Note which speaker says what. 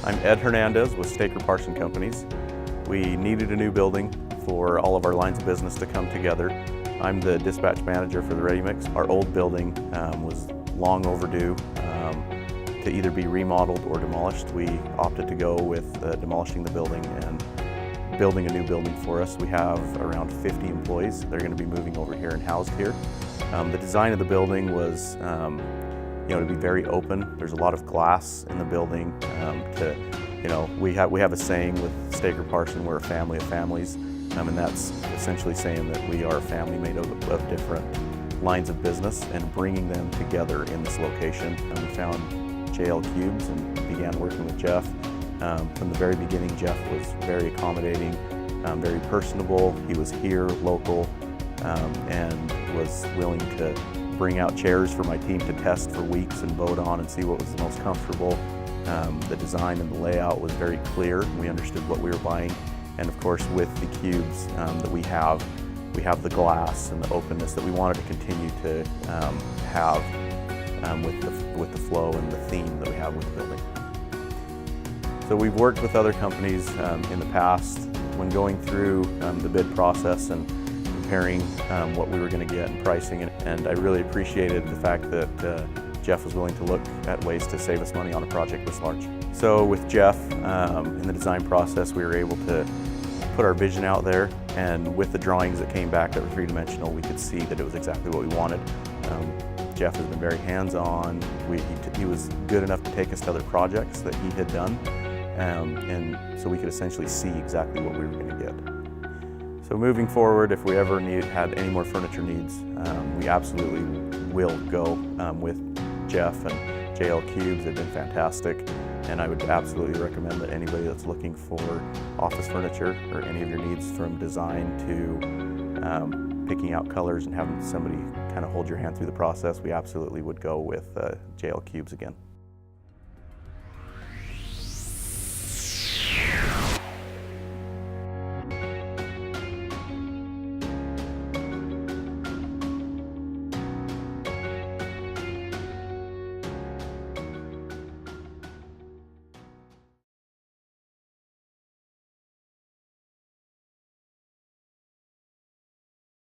Speaker 1: I'm Ed Hernandez with Staker Parsons Companies. We needed a new building for all of our lines of business to come together. I'm the dispatch manager for the Ready Mix. Our old building was long overdue to either be remodeled or demolished. We opted to go with demolishing the building and building a new building for us. We have around 50 employees. They're going to be moving over here and housed here. The design of the building was to be very open. There's a lot of glass in the building. We have a saying with Staker Parsons, we're a family of families, and that's essentially saying that we are a family made of different lines of business and bringing them together in this location. And we found JL Cubes and began working with Jeff. From the very beginning, Jeff was very accommodating, very personable. He was here, local, and was willing to bring out chairs for my team to test for weeks and vote on and see what was the most comfortable. The design and the layout was very clear. We understood what we were buying. And of course, with the cubes that we have the glass and the openness that we wanted to continue to have with the flow and the theme that we have with the building. So we've worked with other companies in the past when going through the bid process and comparing what we were going to get and pricing, and I really appreciated the fact that Jeff was willing to look at ways to save us money on a project this large. So with Jeff, in the design process, we were able to put our vision out there, and with the drawings that came back that were three-dimensional, we could see that it was exactly what we wanted. Jeff has been very hands-on. He was good enough to take us to other projects that he had done, and so we could essentially see exactly what we were going to get. So moving forward, if we ever had any more furniture needs, we absolutely will go with Jeff and JL Cubes. They've been fantastic, and I would absolutely recommend that anybody that's looking for office furniture or any of your needs from design to picking out colors and having somebody kind of hold your hand through the process, we absolutely would go with JL Cubes again.